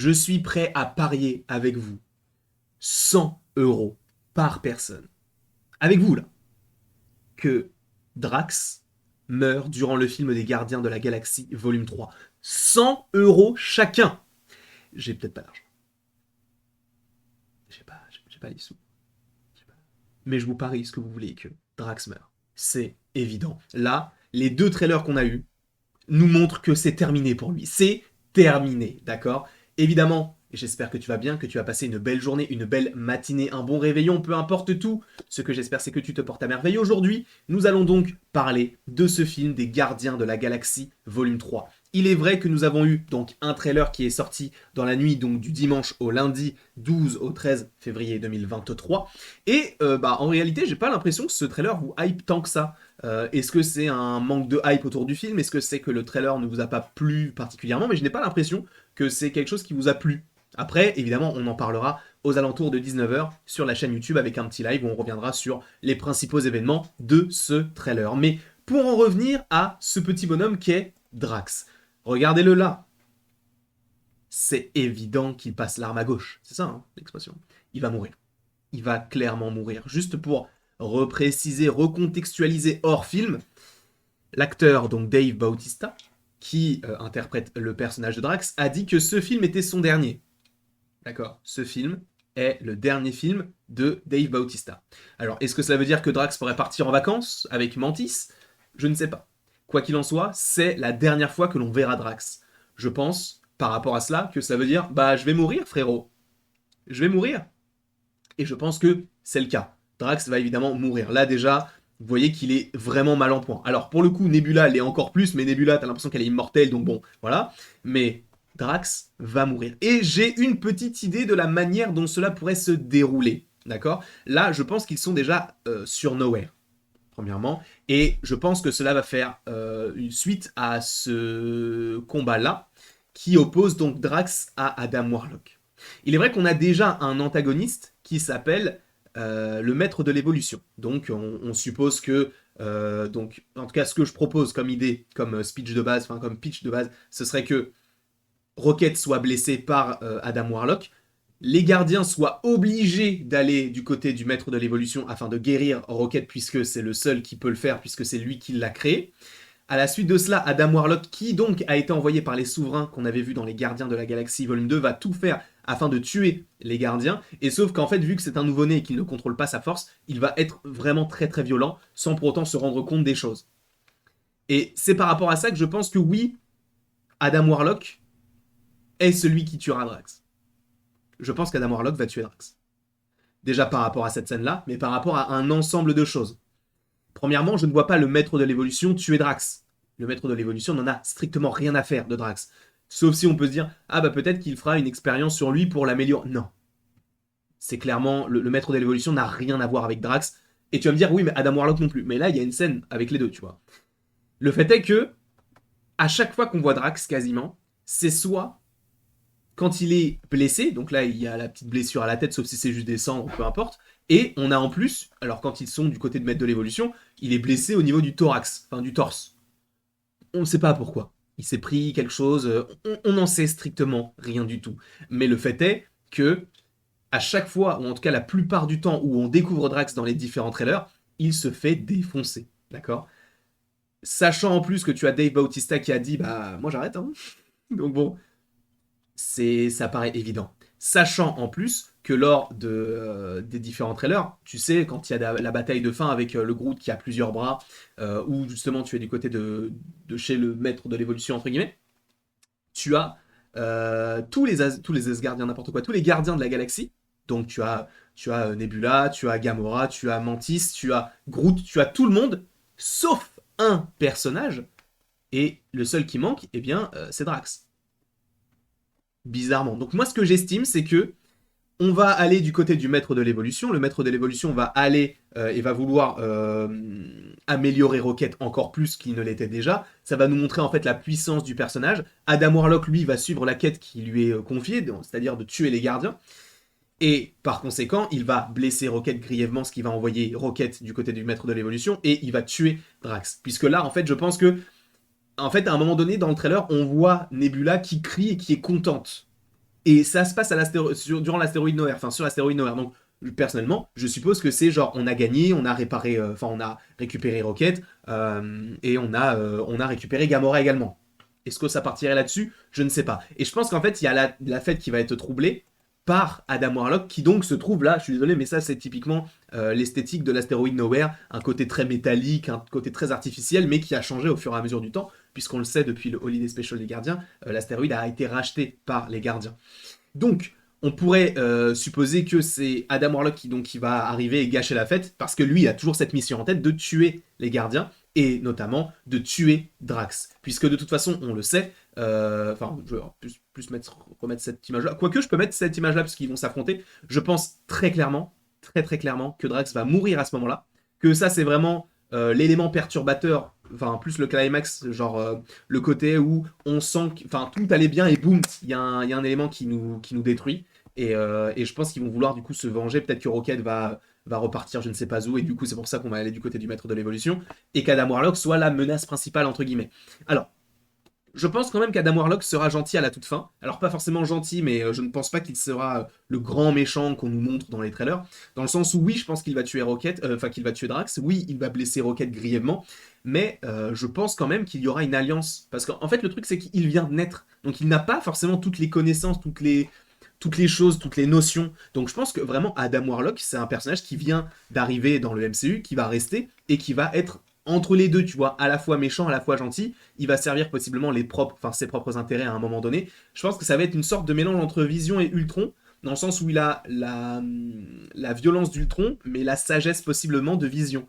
Je suis prêt à parier avec vous 100 euros par personne, avec vous là, que Drax meurt durant le film des Gardiens de la Galaxie volume 3. 100 euros chacun. J'ai peut-être pas d'argent. J'ai pas les sous. Mais je vous parie ce que vous voulez que Drax meurt. C'est évident. Là, les deux trailers qu'on a eus nous montrent que c'est terminé pour lui. C'est terminé, d'accord? Évidemment, et j'espère que tu vas bien, que tu vas passer une belle journée, une belle matinée, un bon réveillon, peu importe tout. Ce que j'espère, c'est que tu te portes à merveille. Aujourd'hui, nous allons donc parler de ce film des Gardiens de la Galaxie, volume 3. Il est vrai que nous avons eu donc un trailer qui est sorti dans la nuit donc du dimanche au lundi 12 au 13 février 2023. Et en réalité, j'ai pas l'impression que ce trailer vous hype tant que ça. Est-ce que c'est un manque de hype autour du film? Est-ce que c'est que le trailer ne vous a pas plu particulièrement? Mais je n'ai pas l'impression que c'est quelque chose qui vous a plu. Après, évidemment, on en parlera aux alentours de 19h sur la chaîne YouTube avec un petit live où on reviendra sur les principaux événements de ce trailer. Mais pour en revenir à ce petit bonhomme qui est Drax, regardez-le là. C'est évident qu'il passe l'arme à gauche. C'est ça, hein, l'expression. Il va mourir. Il va clairement mourir. Juste pour repréciser, recontextualiser hors film, l'acteur, donc Dave Bautista, qui interprète le personnage de Drax, a dit que ce film était son dernier. D'accord? Ce film est le dernier film de Dave Bautista. Alors, est-ce que cela veut dire que Drax pourrait partir en vacances avec Mantis? Je ne sais pas. Quoi qu'il en soit, c'est la dernière fois que l'on verra Drax. Je pense, par rapport à cela, que ça veut dire, bah, je vais mourir, frérot. Je vais mourir. Et je pense que c'est le cas. Drax va évidemment mourir. Là, déjà, vous voyez qu'il est vraiment mal en point. Alors, pour le coup, Nebula l'est encore plus, mais Nebula, t'as l'impression qu'elle est immortelle, donc bon, voilà. Mais Drax va mourir. Et j'ai une petite idée de la manière dont cela pourrait se dérouler. D'accord? Là, je pense qu'ils sont déjà sur Nowhere, premièrement. Et je pense que cela va faire une suite à ce combat-là, qui oppose donc Drax à Adam Warlock. Il est vrai qu'on a déjà un antagoniste qui s'appelle le maître de l'évolution. Donc on suppose que, donc en tout cas ce que je propose comme idée, comme speech de base, enfin comme pitch de base, ce serait que Rocket soit blessé par Adam Warlock, les gardiens soient obligés d'aller du côté du maître de l'évolution afin de guérir Rocket puisque c'est le seul qui peut le faire puisque c'est lui qui l'a créé. À la suite de cela, Adam Warlock, qui donc a été envoyé par les souverains qu'on avait vu dans les Gardiens de la Galaxie volume 2, va tout faire afin de tuer les gardiens. Et sauf qu'en fait, vu que c'est un nouveau-né et qu'il ne contrôle pas sa force, il va être vraiment très très violent sans pour autant se rendre compte des choses. Et c'est par rapport à ça que je pense que oui, Adam Warlock est celui qui tuera Drax. Je pense qu'Adam Warlock va tuer Drax. Déjà par rapport à cette scène-là, mais par rapport à un ensemble de choses. Premièrement, je ne vois pas le maître de l'évolution tuer Drax. Le maître de l'évolution n'en a strictement rien à faire de Drax. Sauf si on peut se dire, ah bah peut-être qu'il fera une expérience sur lui pour l'améliorer. Non. C'est clairement, le maître de l'évolution n'a rien à voir avec Drax. Et tu vas me dire, oui, mais Adam Warlock non plus. Mais là, il y a une scène avec les deux, tu vois. Le fait est que, à chaque fois qu'on voit Drax, quasiment, c'est soit quand il est blessé, donc là, il y a la petite blessure à la tête, sauf si c'est juste des cendres, peu importe. Et on a en plus, alors quand ils sont du côté de maître de l'évolution, il est blessé au niveau du thorax, enfin du torse. On ne sait pas pourquoi. Il s'est pris quelque chose, on n'en sait strictement rien du tout. Mais le fait est que, à chaque fois, ou en tout cas la plupart du temps où on découvre Drax dans les différents trailers, il se fait défoncer. D'accord? Sachant en plus que tu as Dave Bautista qui a dit, bah, moi j'arrête, hein. Donc bon, ça paraît évident. Sachant en plus que lors des différents trailers, tu sais, quand il y a la bataille de fin avec le Groot qui a plusieurs bras, où justement tu es du côté de chez le maître de l'évolution, entre guillemets, tu as tous les Asgardiens, n'importe quoi, tous les gardiens de la galaxie. Donc tu as Nebula, tu as Gamora, tu as Mantis, tu as Groot, tu as tout le monde, sauf un personnage, et le seul qui manque, eh bien, c'est Drax. Bizarrement. Donc moi, ce que j'estime, c'est que on va aller du côté du maître de l'évolution. Le maître de l'évolution va aller et va vouloir améliorer Rocket encore plus qu'il ne l'était déjà. Ça va nous montrer en fait la puissance du personnage. Adam Warlock, lui, va suivre la quête qui lui est confiée, c'est-à-dire de tuer les gardiens. Et par conséquent, il va blesser Rocket grièvement, ce qui va envoyer Rocket du côté du maître de l'évolution, et il va tuer Drax. Puisque là, en fait, je pense que, en fait, à un moment donné, dans le trailer, on voit Nebula qui crie et qui est contente. Et ça se passe durant l'astéroïde Noër, enfin sur l'astéroïde Noër. Donc personnellement, je suppose que c'est genre on a gagné, on a réparé, enfin on a récupéré Rocket et on a récupéré Gamora également. Est-ce que ça partirait là-dessus? Je ne sais pas. Et je pense qu'en fait il y a la fête qui va être troublée par Adam Warlock qui donc se trouve là. Je suis désolé, mais ça c'est typiquement l'esthétique de l'astéroïde Nowhere, un côté très métallique, un côté très artificiel, mais qui a changé au fur et à mesure du temps, puisqu'on le sait depuis le Holiday Special des Gardiens, l'astéroïde a été racheté par les Gardiens. Donc, on pourrait supposer que c'est Adam Warlock qui va arriver et gâcher la fête, parce que lui, il a toujours cette mission en tête de tuer les gardiens, et notamment de tuer Drax. Puisque de toute façon, on le sait, enfin, je vais plus remettre cette image-là. Quoique, je peux mettre cette image-là, parce qu'ils vont s'affronter. Je pense très clairement, très clairement, que Drax va mourir à ce moment-là. Que ça, c'est vraiment l'élément perturbateur, enfin, plus le climax, genre le côté où on sent que tout allait bien et boum, il y a un élément qui nous détruit. Et je pense qu'ils vont vouloir du coup se venger. Peut-être que Rocket va repartir je ne sais pas où, et du coup c'est pour ça qu'on va aller du côté du maître de l'évolution, et qu'Adam Warlock soit la menace principale entre guillemets. Alors, je pense quand même qu'Adam Warlock sera gentil à la toute fin. Alors pas forcément gentil, mais je ne pense pas qu'il sera le grand méchant qu'on nous montre dans les trailers. Dans le sens où oui, je pense qu'il va tuer Rocket, qu'il va tuer Drax. Oui, il va blesser Rocket grièvement, mais je pense quand même qu'il y aura une alliance. Parce qu'en fait, le truc c'est qu'il vient de naître, donc il n'a pas forcément toutes les connaissances, toutes les choses, toutes les notions. Donc je pense que vraiment Adam Warlock, c'est un personnage qui vient d'arriver dans le MCU, qui va rester et qui va être entre les deux, tu vois, à la fois méchant, à la fois gentil. Il va servir possiblement ses propres intérêts à un moment donné. Je pense que ça va être une sorte de mélange entre Vision et Ultron, dans le sens où il a la violence d'Ultron, mais la sagesse possiblement de Vision.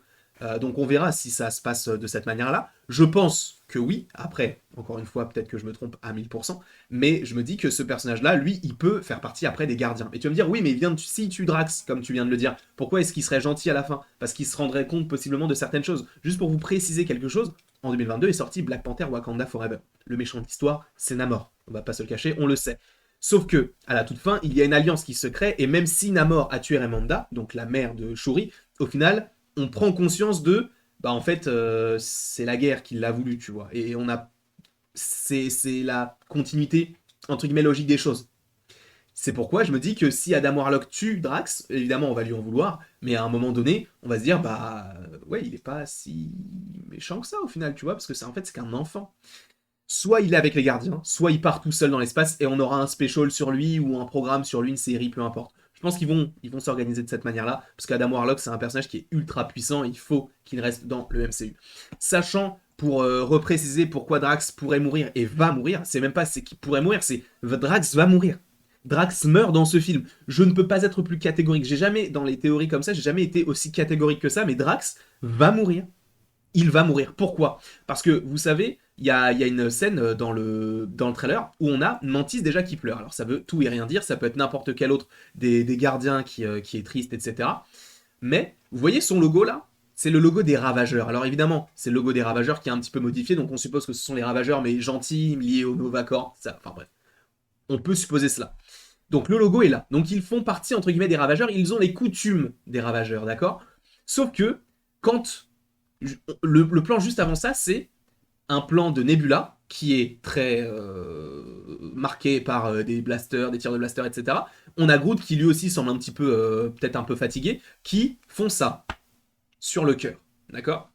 Donc on verra si ça se passe de cette manière-là. Je pense que oui. Après, encore une fois, peut-être que je me trompe à 1000%, mais je me dis que ce personnage-là, lui, il peut faire partie après des gardiens. Et tu vas me dire, oui, mais s'il tue Drax, comme tu viens de le dire, pourquoi est-ce qu'il serait gentil à la fin? Parce qu'il se rendrait compte possiblement de certaines choses. Juste pour vous préciser quelque chose, en 2022 est sorti Black Panther Wakanda Forever. Le méchant de l'histoire, c'est Namor. On va pas se le cacher, on le sait. Sauf que, à la toute fin, il y a une alliance qui se crée, et même si Namor a tué Ramonda, donc la mère de Shuri, au final, on prend conscience de, bah en fait, c'est la guerre qui l'a voulu, tu vois. Et c'est la continuité, entre guillemets, logique des choses. C'est pourquoi je me dis que si Adam Warlock tue Drax, évidemment on va lui en vouloir, mais à un moment donné, on va se dire, bah ouais, il est pas si méchant que ça au final, tu vois, parce que c'est qu'un enfant. Soit il est avec les gardiens, soit il part tout seul dans l'espace et on aura un special sur lui ou un programme sur lui, une série, peu importe. Je pense qu'ils vont s'organiser de cette manière-là, parce qu'Adam Warlock, c'est un personnage qui est ultra puissant, il faut qu'il reste dans le MCU. Sachant, pour repréciser pourquoi Drax pourrait mourir et va mourir, c'est même pas c'est qu'il pourrait mourir, c'est Drax va mourir. Drax meurt dans ce film. Je ne peux pas être plus catégorique. J'ai jamais, dans les théories comme ça, j'ai jamais été aussi catégorique que ça, mais Drax va mourir. Il va mourir. Pourquoi? Parce que, vous savez, il y a une scène dans le trailer où on a Mantis déjà qui pleure. Alors ça veut tout et rien dire, ça peut être n'importe quel autre des gardiens qui est triste, etc. Mais, vous voyez son logo là? C'est le logo des Ravageurs. Alors évidemment, c'est le logo des Ravageurs qui est un petit peu modifié, donc on suppose que ce sont les Ravageurs, mais gentils, liés au Nova Corps. Enfin bref, on peut supposer cela. Donc le logo est là. Donc ils font partie, entre guillemets, des Ravageurs, ils ont les coutumes des Ravageurs, d'accord? Sauf que, quand le plan juste avant ça, c'est un plan de Nebula qui est très marqué par des blasters, des tirs de blasters, etc. On a Groot qui lui aussi semble un petit peu, peut-être un peu fatigué, qui font ça sur le cœur, d'accord?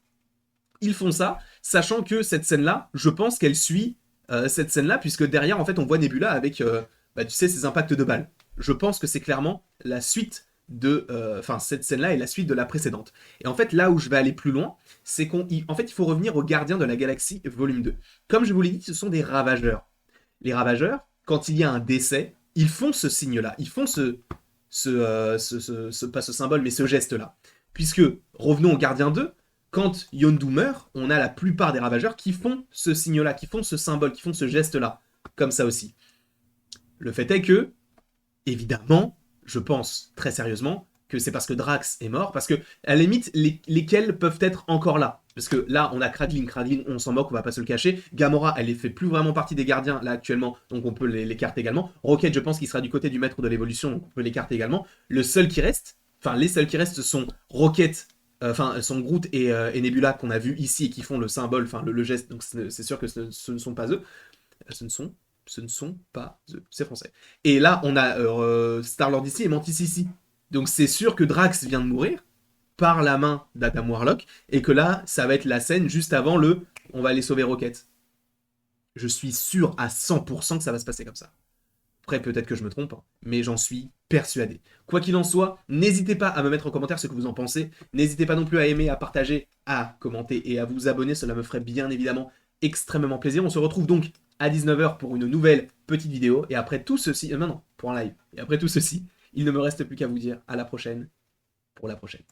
Ils font ça, sachant que cette scène-là, je pense qu'elle suit cette scène-là, puisque derrière, en fait, on voit Nebula avec, bah, tu sais, ses impacts de balles. Je pense que c'est clairement la suite enfin, cette scène-là est la suite de la précédente. Et en fait, là où je vais aller plus loin, c'est en fait, il faut revenir aux Gardiens de la Galaxie volume 2. Comme je vous l'ai dit, ce sont des ravageurs. Les ravageurs, quand il y a un décès, ils font ce signe-là. Ils font pas ce symbole, mais ce geste-là. Puisque, revenons aux Gardiens 2, quand Yondu meurt, on a la plupart des ravageurs qui font ce signe-là, qui font ce symbole, qui font ce geste-là. Comme ça aussi. Le fait est que, évidemment, je pense très sérieusement que c'est parce que Drax est mort, parce que, à la limite, lesquels peuvent être encore là. Parce que là, on a Kraglin, on s'en moque, on va pas se le cacher. Gamora, elle ne fait plus vraiment partie des gardiens, là, actuellement, donc on peut l'écarter également. Rocket, je pense qu'il sera du côté du maître de l'évolution, donc on peut l'écarter également. Le seul qui reste, enfin, les seuls qui restent sont Rocket, sont Groot et Nebula qu'on a vu ici et qui font le symbole, enfin, le geste, donc c'est sûr que ce ne sont pas eux. Ce ne sont Ce ne sont pas eux, c'est français. Et là, on a Star-Lord ici et Mantis ici. Donc c'est sûr que Drax vient de mourir par la main d'Adam Warlock, et que là, ça va être la scène juste avant le « on va aller sauver Rocket ». Je suis sûr à 100% que ça va se passer comme ça. Après, peut-être que je me trompe, hein, mais j'en suis persuadé. Quoi qu'il en soit, n'hésitez pas à me mettre en commentaire ce que vous en pensez. N'hésitez pas non plus à aimer, à partager, à commenter et à vous abonner. Cela me ferait bien évidemment extrêmement plaisir. On se retrouve donc à 19h pour une nouvelle petite vidéo. Et après tout ceci... non, pour un live. Et après tout ceci, il ne me reste plus qu'à vous dire à la prochaine pour la prochaine.